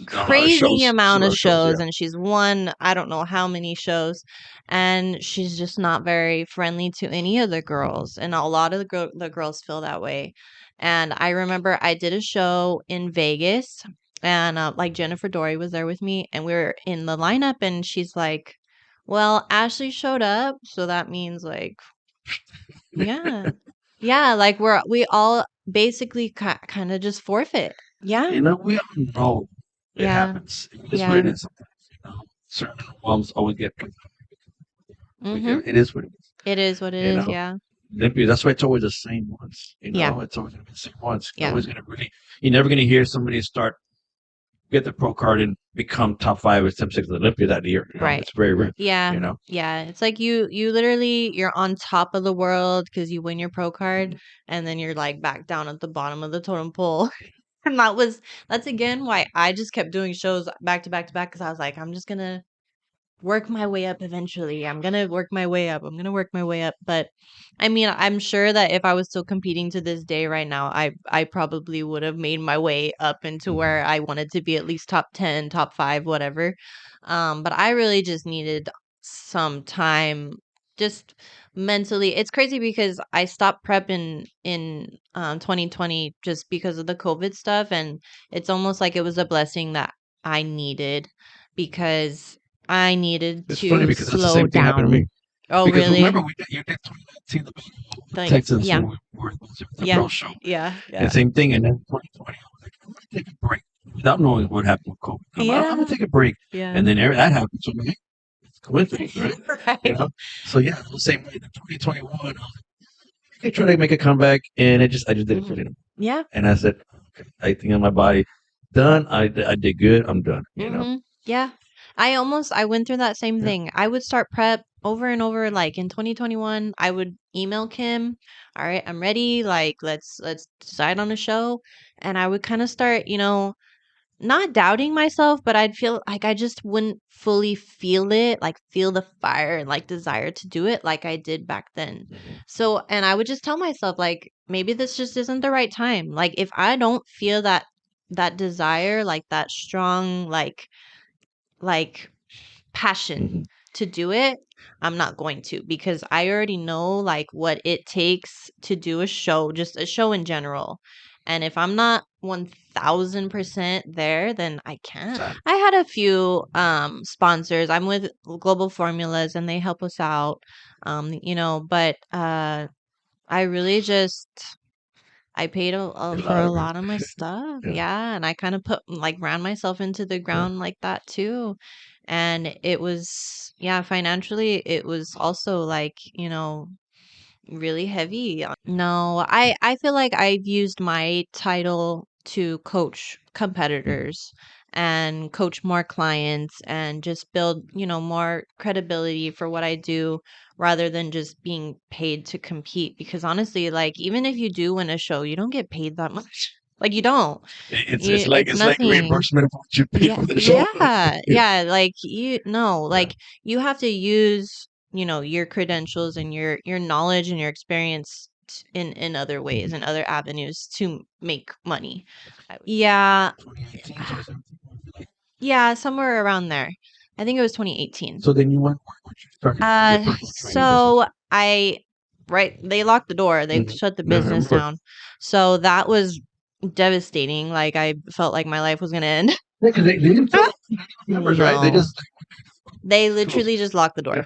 crazy amount of shows, and she's won I don't know how many shows, and she's just not very friendly to any of the girls, and a lot of the girls feel that way. And I remember I did a show in Vegas, and like Jennifer Dory was there with me, and we were in the lineup, and she's like, well, Ashley showed up, so that means like, yeah, yeah, like we all basically kind of just forfeit. Yeah, We all know it happens. It's what it is. Certain moms always get. It is what it is. It is what it is. Yeah. That's why it's always the same ones. It's always gonna be the same ones. You're always gonna you're never gonna hear somebody get the pro card and become top 5 or top 6 of the Olympia that year. Right. It's very rare. Yeah. Yeah. It's like you literally you're on top of the world because you win your pro card, and then you're like back down at the bottom of the totem pole. And that's again why I just kept doing shows back to back to back, because I was like, I'm just gonna work my way up eventually. I'm gonna work my way up. I'm gonna work my way up. But I mean, I'm sure that if I was still competing to this day right now, I probably would have made my way up into where I wanted to be, at least top 10, top 5, whatever. But I really just needed some time just mentally. It's crazy because I stopped prep in 2020 just because of the COVID stuff, and it's almost like it was a blessing that I needed, because I needed It's to funny because that's the slow same thing happened to down. me. Oh, Because really? remember you did 2019 Like, Texas yeah, when we were the yeah, pro show. yeah, And same thing. And then 2020, I was like, I'm gonna take a break without knowing what happened with COVID. I'm gonna take a break. yeah. And then that happened. So I'm like, hey, it's coincidence, right? Right. So yeah, the same way. In 2021, I was like, I tried to make a comeback, and I just did it for them. Yeah. And I said, okay, I think on my body, done. I did good. I'm done. Yeah. I went through that same thing. I would start prep over and over. Like in 2021, I would email Kim, all right, I'm ready. Like, let's decide on a show. And I would kind of start, not doubting myself, but I'd feel like I just wouldn't fully feel it, like feel the fire and like desire to do it like I did back then. So, and I would just tell myself like, maybe this just isn't the right time. Like if I don't feel that desire, like that strong, like passion to do it, I'm not going to, because I already know like what it takes to do a show, just a show in general. And if I'm not 1000% there, then I can't. I had a few sponsors. I'm with Global Formulas and they help us out. But I really just I paid for a lot of my stuff. Yeah. And I kind of ran myself into the ground like that too. And it was, yeah, financially, it was also like, really heavy. No, I feel like I've used my title to coach competitors and coach more clients and just build, more credibility for what I do rather than just being paid to compete. Because honestly, like even if you do win a show, you don't get paid that much. Like you don't. It's It's like nothing. reimbursement for what you pay Yeah, for the show. yeah, Yeah. yeah. Like you no, Yeah. like you have to use, your credentials and your knowledge and your experience in other ways Mhm. and other avenues to make money. Yeah, 2018, 2017. yeah, somewhere around there. I think it was 2018. So then you went, where you started your personal training business. So right, they locked the door. They Mhm. shut the Yeah, I business remember. down. So that was devastating. Like I felt like my life was gonna end. Yeah, because they didn't tell members, right? They No. just They closed. literally just locked the Yeah. door.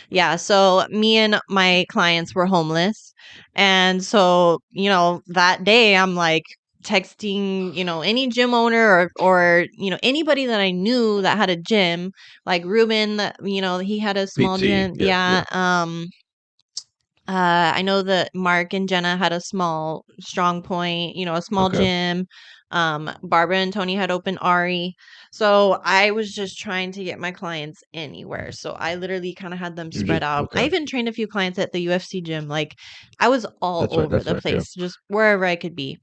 Yeah, so me and my clients were homeless. And so, that day I'm like texting, any gym owner or anybody that I knew that had a gym, like Ruben, that he had a small PT. gym. Yeah. Yeah, Yeah. I know that Mark and Jenna had a small strong point, a small Okay. gym. Barbara and Tony had open Ari. So I was just trying to get my clients anywhere. So I literally kind of had them You spread just out. I okay. even trained a few clients at the UFC gym. Like I was all That's right. over That's the right. Yeah. place, just wherever I could be.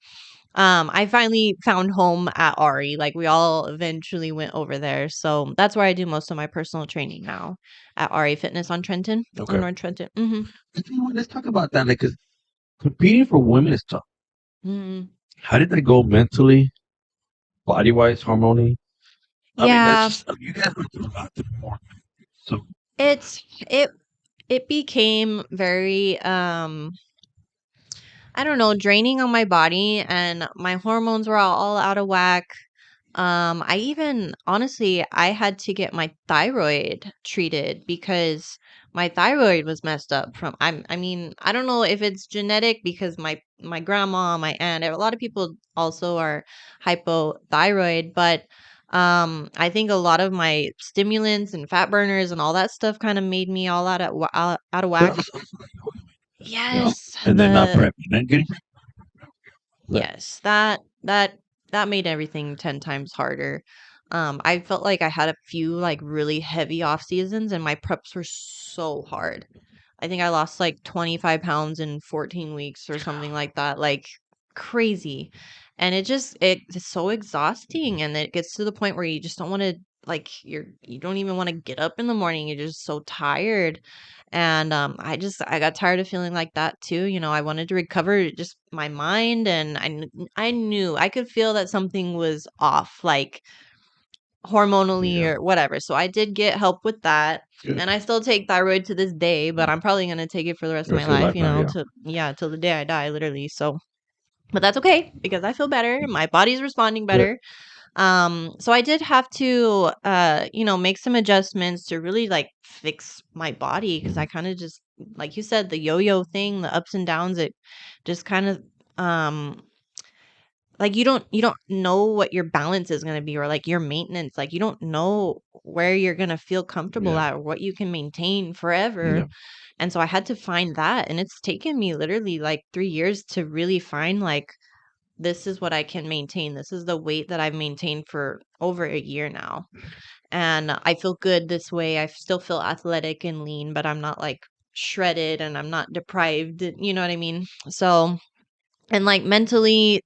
I finally found home at Ari. Like we all eventually went over there. So that's where I do most of my personal training now at Ari Fitness on Trenton, on Okay. North Trenton. Mm-hmm. You know what, let's talk about that. Like, 'cause competing for women is tough. Mm-hmm. How did that go mentally, body wise, hormonally? I mean, that's Yeah, just you guys went through a lot more. So it's it it became very I don't know, draining on my body and my hormones were all out of whack. I even honestly, I had to get my thyroid treated because my thyroid was messed up from I mean, I don't know if it's genetic because my grandma, my aunt, a lot of people also are hypothyroid, but I think a lot of my stimulants and fat burners and all that stuff kind of made me all out of but whack. also, you know, Yes, and then not prepping and getting prepped. yes, that made everything 10 times harder. I felt like I had a few like really heavy off seasons and my preps were so hard. I think I lost like 25 pounds in 14 weeks or something like that, like crazy. And it's so exhausting and it gets to the point where you just don't want to like you don't even want to get up in the morning. You're just so tired. And I got tired of feeling like that too. I wanted to recover just my mind and I knew I could feel that something was off, like hormonally Yeah, or whatever. So I did get help with that. good. And I still take thyroid to this day, but I'm probably going to take it for the rest The of my rest of your life, life now, yeah. till the day I die, literally. So, but that's okay because I feel better. My body's responding Good. better. So I did have to, make some adjustments to really like fix my body because I Mhm. kind of just, like you said, the yo-yo thing, the ups and downs, it just kind of, like you don't know what your balance is going to be or like your maintenance. Like you don't know where you're going to feel comfortable Yeah, at or what you can maintain forever. yeah. And so I had to find that. And it's taken me literally like 3 years to really find like, this is what I can maintain. This is the weight that I've maintained for over a year now. And I feel good this way. I still feel athletic and lean, but I'm not like shredded and I'm not deprived. You know what I mean? So, and like mentally,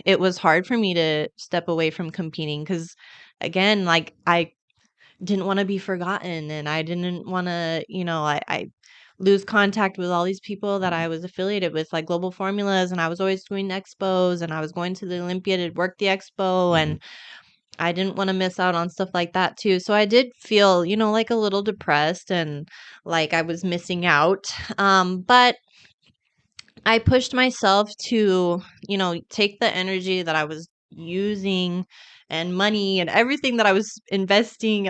it was hard for me to step away from competing because, again, like I didn't want to be forgotten and I didn't want to, I lose contact with all these people that I was affiliated with, like Global Formulas, and I was always doing expos and I was going to the Olympia to work the expo Mhm. and I didn't want to miss out on stuff like that too. So I did feel, like a little depressed and like I was missing out. But I pushed myself to, take the energy that I was using and money and everything that I was investing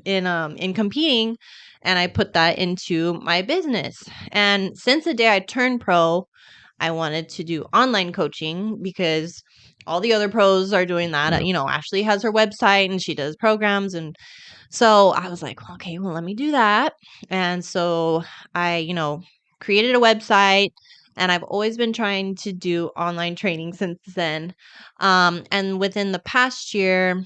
in competing, and I put that into my business. And since the day I turned pro, I wanted to do online coaching because all the other pros are doing that. Yeah. You know, Ashley has her website and she does programs. And so I was like, okay, well, let me do that. And so I, created a website, and I've always been trying to do online training since then. And within the past year,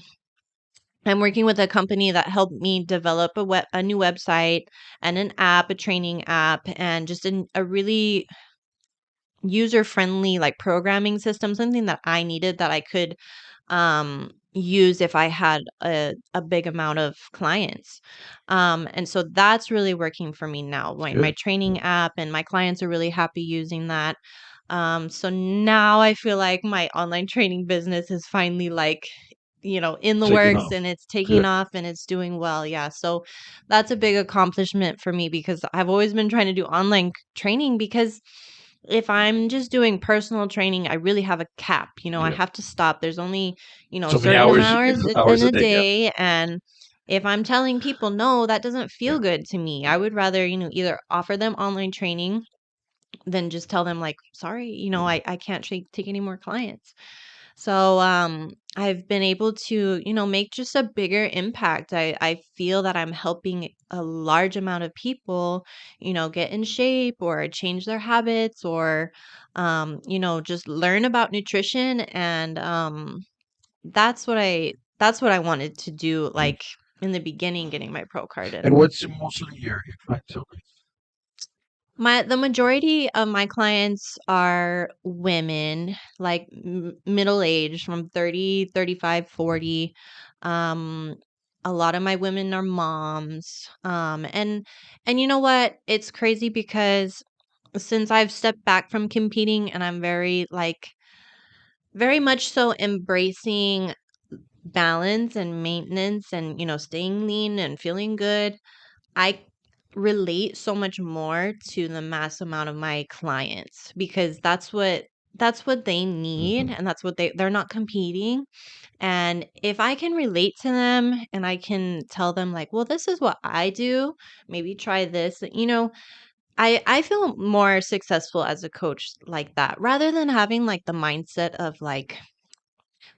I'm working with a company that helped me develop a new website and an app, a training app, and just a really user friendly like programming system, something that I needed that I could use if I had a big amount of clients. And so that's really working for me now. It's My good. training app, and my clients are really happy using that. So now I feel like my online training business is finally like, in the Taking works, off. and it's taking Good. off and it's doing well. Yeah. So that's a big accomplishment for me, because I've always been trying to do online training, because if I'm just doing personal training, I really have a cap. I Yeah. have to stop. There's only, So many certain hours, hours in hours a a day. Yeah. day. And if I'm telling people no, that doesn't Yeah. feel good to me. I would rather, either offer them online training than just tell them like, sorry, Yeah. I can't take any more clients. So I've been able to, make just a bigger impact. I feel that I'm helping a large amount of people, get in shape or change their habits, or just learn about nutrition. And that's what I wanted to do, Yeah. like in the beginning, getting my pro card. And And what's mostly your clientele base? the majority of my clients are women, like middle age, from 30, 35, 40. Um, a lot of my women are moms. And you know what? It's crazy because since I've stepped back from competing, and I'm very much so embracing balance and maintenance, and staying lean and feeling good, I relate so much more to the mass amount of my clients, because that's what they need, Mm-hmm. and that's what they're not competing. And if I can relate to them, and I can tell them like, well, this is what I do, maybe try this, I feel more successful as a coach like that, rather than having like the mindset of like,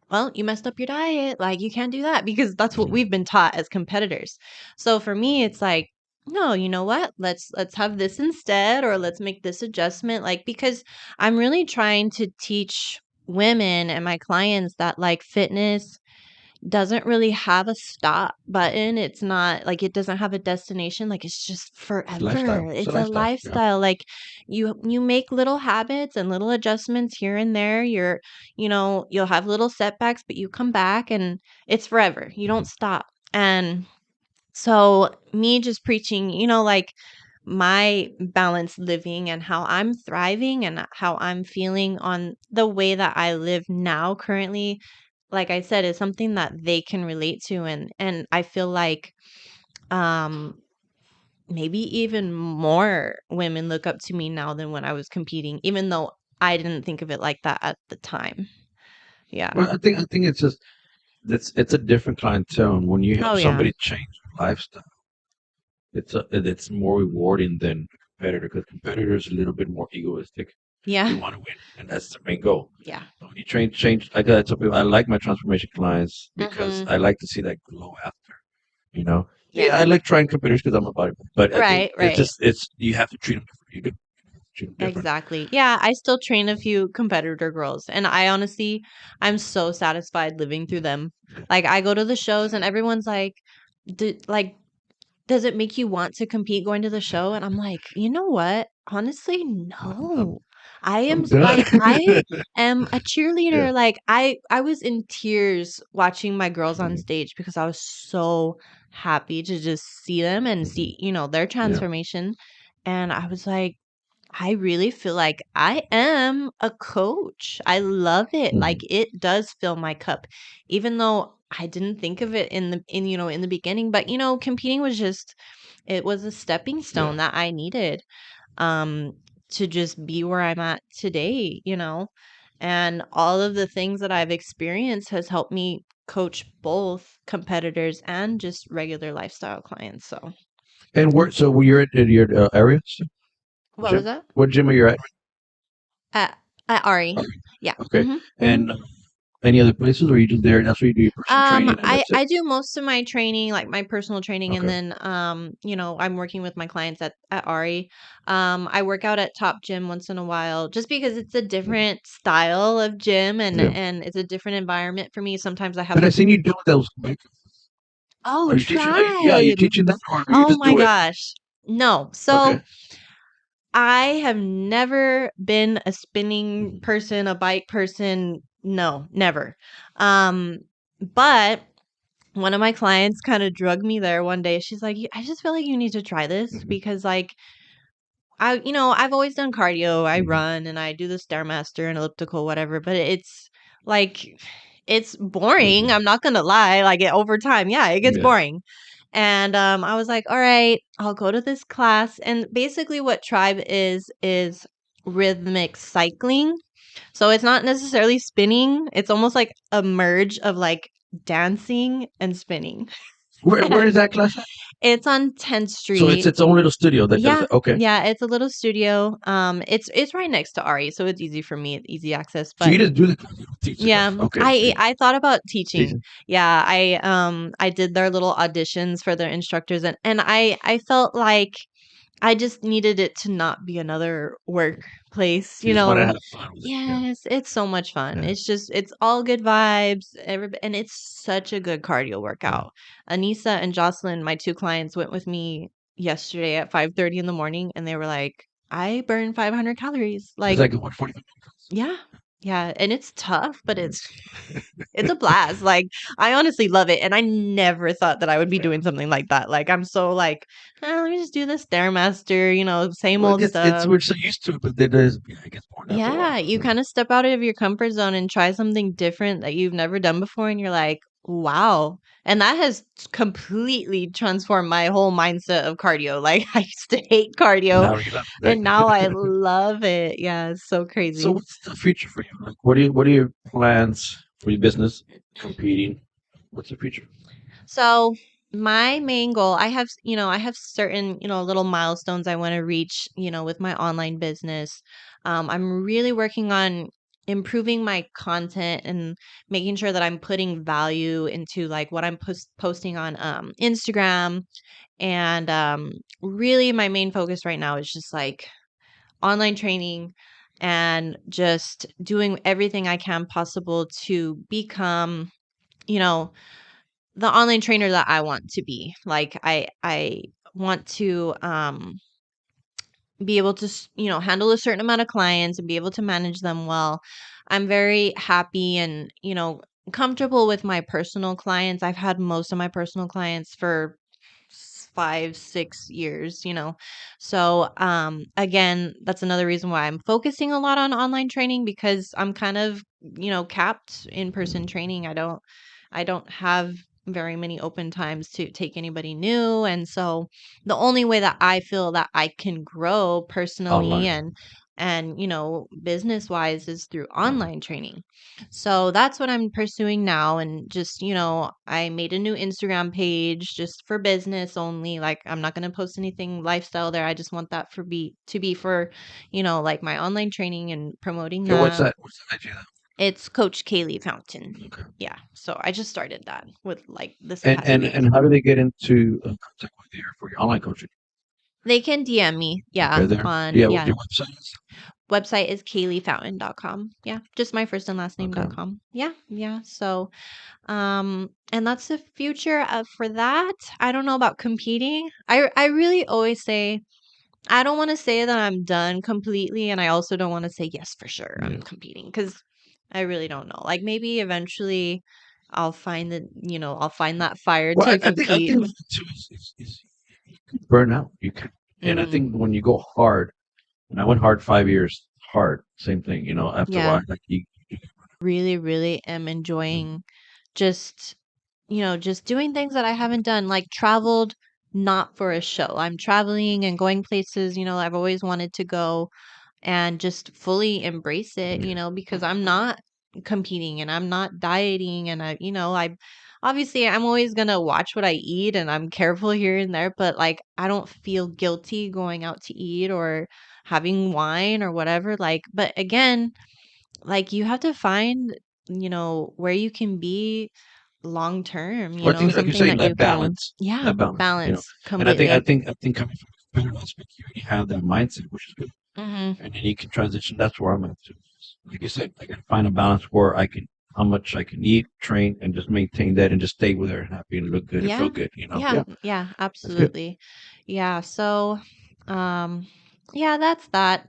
well, you messed up your diet. Like, you can't do that, because that's what we've been taught as competitors. So for me, it's like, no, you know what? Let's have this instead, or let's make this adjustment. Like, because I'm really trying to teach women and my clients that like fitness doesn't really have a stop button. It's not like it doesn't have a destination. Like, it's just It's a lifestyle. forever. It's a It's a lifestyle. Yeah. lifestyle. Like, you make little habits and little adjustments here and there. You'll have little setbacks, but you come back, and it's forever. You Mm-hmm. don't stop. And so me just preaching, like my balanced living and how I'm thriving and how I'm feeling on the way that I live now currently, like I said, is something that they can relate to. And I feel like um maybe even more women look up to me now than when I was competing, even though I didn't think of it like that at the time. Yeah. Well, I think it's just it's a different clientele, and when you Oh help yeah. somebody change their lifestyle, it's more rewarding than a competitor, because competitors are a little bit more egoistic. They Yeah. want to win, and that's the main goal. Yeah. But when you change, like I tell people, I like my transformation clients because Mhm. I like to see that glow after. You know, Yeah. yeah, I like trying competitors because I'm a bodybuilder, but I think Right, right. it's you have to treat them different. You do treat them different. Exactly. Yeah, I still train a few competitor girls, and I honestly, I'm so satisfied living through them. Like, I go to the shows and everyone's like, like, does it make you want to compete going to the show? And I'm like, you know what? Honestly, I'm no. I am I'm done. I am a Yeah. cheerleader. Like, I was in tears watching my girls on Mhm. stage, because I was so happy to just see them and Mhm. see, their Yeah. transformation. And I was like, I really feel like I am a coach. I love it. Like, Mhm. it does fill my cup, even though I didn't think of it in the beginning. But competing was just, it was a stepping Yeah. stone that I needed um to just be where I'm at today. And all of the things that I've experienced has helped me coach both competitors and just regular lifestyle clients. So, And where? So were you at your area what was gym? that? What gym are you at? At Ari. Okay. Yeah. Okay. Mhm. And any other places, or you just there? That's where you do your personal training, and that's it. I do most of my training, like my personal training, and Okay. then I'm working with my clients at Ari. I work out at Top Gym once in a while, just because it's a different style of gym Yeah. and it's a different environment for me. Sometimes I have But I to. seen you doing those. Oh, Are you teaching? Yeah, you tribe. teaching that, or you Oh just my do it? gosh. No. Okay. So I have never been a spinning Mhm. person, a bike person. No, never. Um, but one of my clients kind of drugged me there one day. She's like, I just feel like you need to try this Mhm. because like I've always done cardio. I Mhm. run and I do the Stairmaster and elliptical, whatever, but it's like it's boring. Mhm. I'm not gonna lie. Like over time, yeah, it gets Yeah. boring. And I was like, all right, I'll go to this class. And basically what Tribe is rhythmic cycling. So it's not necessarily spinning. It's almost like a merge of like dancing and spinning. Where is that class at? It's on 10th So it's Street. its own little studio that does Yeah. it. Okay. Yeah, it's a little studio. It's right next to Ari, so it's easy for me, easy access. So you But just do the class, you don't teach the class. yeah, Okay. I thought about teaching. Teaching. Yeah, I did their little auditions for their instructors, and I felt like I just needed it to not be another workplace, You you just want to know? have fun with it. Yeah. Yes, it's so much fun. Yeah. It's all good vibes, and it's such a good cardio Yeah. workout. Anissa and Jocelyn, my two clients, went with me yesterday at 5:30 in the morning, and they were like, "I burned 500 calories." It's Like, like what 45 yeah. Yeah, and it's tough, but it's a blast. Like, I honestly love it, and I never thought that I would be minutes. doing something like that. Like, I'm so like, let me just do this Stairmaster, same Well, old it's stuff. we're so used to it, but then there's yeah, it gets boring after a Yeah, while. you kind of step out of your comfort zone and try something different that you've never done before, and you're like, wow. And that has completely transformed my whole mindset of cardio. Like, I used to hate cardio, Now you love it, and now I right? love it. Yeah, it's so So crazy. what's the future for you? Like, what are your plans for your business? Competing? What's the future? So my main goal, I have certain, little milestones I want to reach, with my online business. I'm really working on improving my content and making sure that I'm putting value into like what I'm posting on Instagram. And really my main focus right now is just like online training and just doing everything I can possible to become, you know, the online trainer that I want to be. Like I want to be able to handle a certain amount of clients and be able to manage them well. I'm very happy and comfortable with my personal clients. I've had most of my personal clients for 5 6 years, so again, that's another reason why I'm focusing a lot on online training, because I'm kind of capped in person training. I don't have very many open times to take anybody new, and so the only way that I feel that I can grow personally Online. and business wise is through online training. So that's what I'm pursuing now. And just, I made a new Instagram page just for business only. Like, I'm not going to post anything lifestyle there. I just want that to be for, like my online training and promoting Okay, what's that. that? What's the idea? It's Coach Kaylie Fountain. Okay. Yeah. So I just started that with like this And past and week. and how do they get into contact with you for your online coaching? They can DM me. Okay, Yeah. there. On, Yeah, what yeah. your website is? Website is KaylieFountain.com. Yeah. Just my first and last Okay. name.com. Yeah. Yeah. So, and that's the future for that. I don't know about competing. I really always say I don't want to say that I'm done completely, and I also don't want to say yes for sure I'm Yeah. competing, because I really don't know. Like maybe eventually I'll find that fire Well, to I compete. think that too is burnout. You can, and I Mm, think when you go hard, and I went hard 5 years, hard, same thing. After a yeah, while, like you. really, really am enjoying just just doing things that I haven't done, like traveled not for a show. I'm traveling and going places, I've always wanted to go, and just fully embrace it, Yeah. because I'm not competing and I'm not dieting, and I obviously I'm always going to watch what I eat and I'm careful here and there, but like I don't feel guilty going out to eat or having wine or whatever, like, but again, like you have to find where you can be long term, Well, I think, like you're something saying, that you that can, balance, yeah, that balance, balance and completely. I think coming from a competitive aspect, you already have that mindset, which is good, Hmm. and then you can transition. That's where I'm at too. Like you said, I got to find a balance where I can, how much I can eat, train, and just maintain that, and just stay with her, happy and look good and feel Yeah, good. yeah, Yeah, yeah, that's good. absolutely. Yeah, so um yeah, that's that.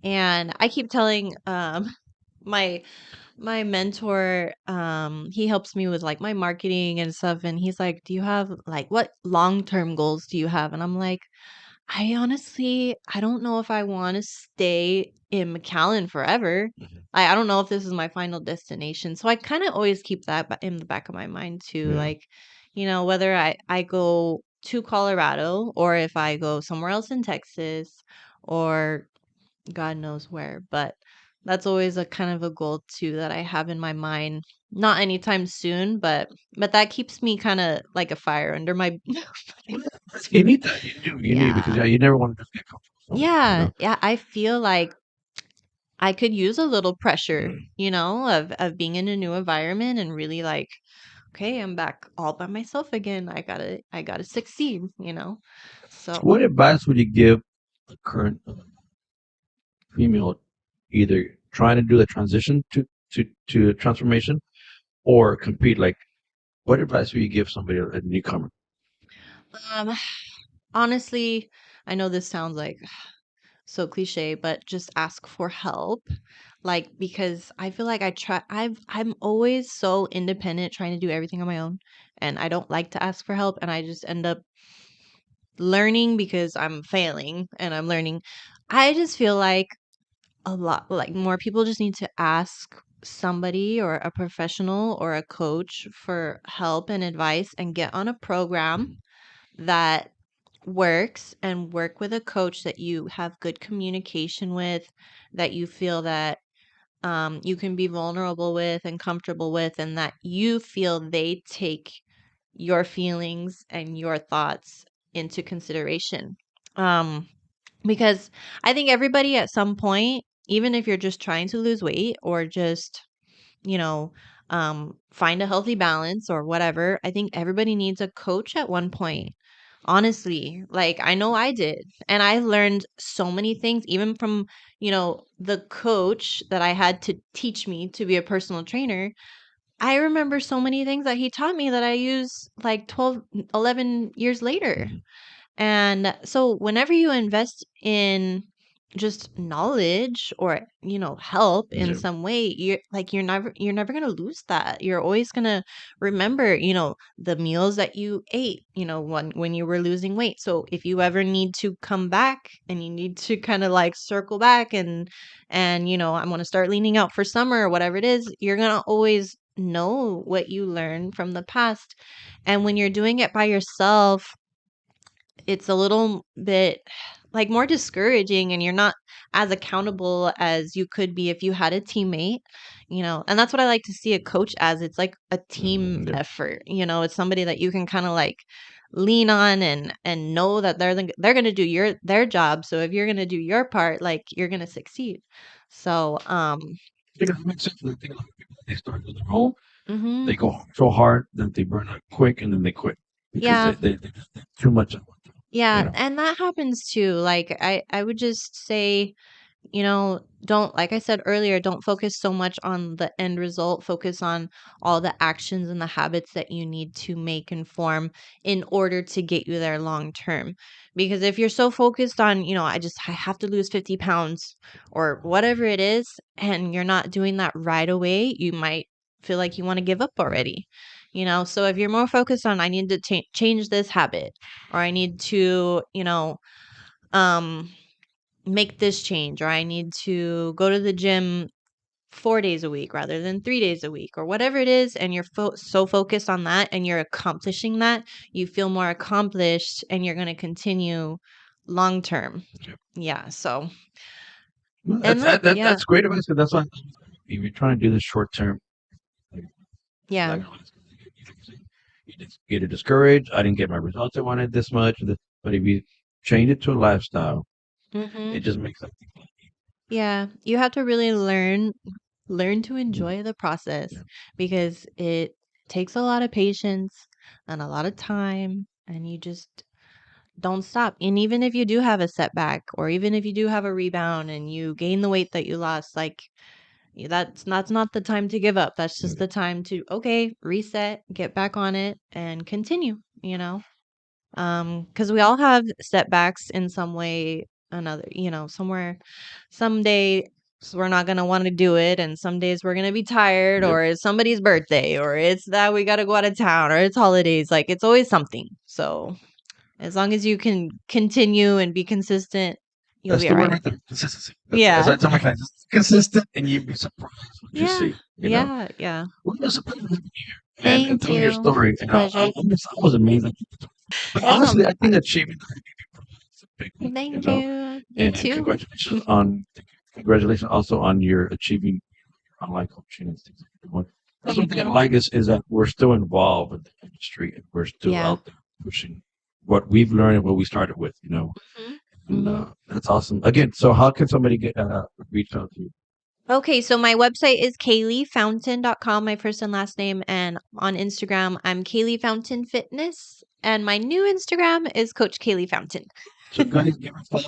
And I keep telling my my mentor, he helps me with like my marketing and stuff, and he's like, "Do you have like what long-term goals do you have?" And I'm like, I don't know if I want to stay in McAllen forever. Mhm. I don't know if this is my final destination. So I kind of always keep that in the back of my mind too. Yeah. Like, whether I go to Colorado or if I go somewhere else in Texas or God knows where. But that's always a kind of a goal too that I have in my mind. Not anytime soon, but that keeps me kind of like a fire under my You need that. You need, because yeah. yeah, you never want to just get comfortable Yeah, somewhere. yeah, I feel like I could use a little pressure, Mm. of being in a new environment and really like, okay, I'm back all by myself again. I gotta succeed, So, What advice would you give a current female, either trying to do the transition to transformation or compete? Like, what advice would you give somebody, a newcomer? um, honestly, I know this sounds like so cliche, but just ask for help. Like, because I feel like I'm always so independent trying to do everything on my own, and I don't like to ask for help, and I just end up learning because I'm failing and I'm learning. I just feel like a lot like more people just need to ask somebody or a professional or a coach for help and advice and get on a program that works and work with a coach that you have good communication with, that you feel that you can be vulnerable with and comfortable with, and that you feel they take your feelings and your thoughts into consideration. Um, because I think everybody at some point, even if you're just trying to lose weight or just, you know, find a healthy balance or whatever, I think everybody needs a coach at one point. Honestly, like I know I did. And I learned so many things, even from, the coach that I had to teach me to be a personal trainer. I remember so many things that he taught me that I use like 12, 11 years later. Mhm. And so whenever you invest in just knowledge or, help in Yeah. some way, you're never going to lose that. You're always going to remember, the meals that you ate, when you were losing weight. So if you ever need to come back and you need to kind of like circle back and I want to start leaning out for summer or whatever it is, you're going to always know what you learned from the past. And when you're doing it by yourself, it's a little bit like more discouraging and you're not as accountable as you could be if you had a teammate, and that's what I like to see a coach as. It's like a team Yeah. effort, it's somebody that you can kind of like lean on and know that they're going to do their job. So if you're going to do your part, like you're going to succeed. So, I think it makes sense. I think a lot of people, they start with their own, mhm. they go so hard that they burn out quick, and then they quit because Yeah. they just did too much at one time. You Yeah, know. and that happens too. Like I would just say, don't, like I said earlier, don't focus so much on the end result. Focus on all the actions and the habits that you need to make and form in order to get you there long term. Because if you're so focused on, I have to lose 50 pounds or whatever it is, and you're not doing that right away, you might feel like you want to give up Yeah. already. So if you're more focused on, I need to change this habit, or I need to, um, make this change, or I need to go to the gym 4 days a week rather than 3 days a week, or whatever it is, and you're so focused on that and you're accomplishing that, you feel more accomplished and you're going to continue long term. Yeah. Yeah. So, Well, and yeah, that's great advice. 'Cause that's why if you're trying to do this short term, like, it's yeah. not gonna, you just get discouraged. I didn't get my results I wanted this much. But if you change it to a lifestyle, Hmm. it just makes everything. Yeah. You have to really learn. learn to enjoy the process because it takes a lot of patience and a lot of time, and you just don't stop. And even if you do have a setback, or even if you do have a rebound and you gain the weight that you lost, like that's not the time to give up. That's just the time to, okay, reset, get back on it and continue, you know? Because we all have setbacks in some way another, somewhere someday we're not gonna want to do it, and some days we're gonna be tired, or it's somebody's birthday, or it's that we gotta go out of town, or it's holidays. Like, it's always something. So as long as you can continue and be consistent, you'll be all right. Consistency. Yeah. As I tell my clients, it's consistent, and you'd be surprised what you see. Yeah. Well, it was a pleasure having you here, Thank and telling your you. story. It's a And pleasure. I was amazing. But honestly, I think achieving the IFBB Pro is a big one. Thank you. You And too. congratulations also on your achieving online coaching and things like that. That's one thing I like is that we're still involved in the industry, and we're still out there pushing what we've learned and what we started with, And that's awesome. Again, so how can somebody get reach out to you? Okay, so my website is KaylieFountain.com, my first and last name, and on Instagram I'm Kaylie Fountain Fitness, and my new Instagram is Coach Kaylie Fountain. So guys, give her a follow.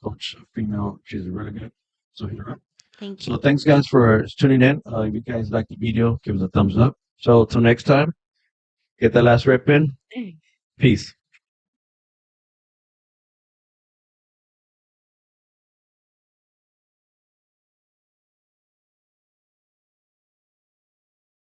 Coach, female, she's really good. So hit her up. Thank So you. thanks guys for tuning in. If you guys like the video, give us a thumbs up. So till next time, get that last rep in. Peace.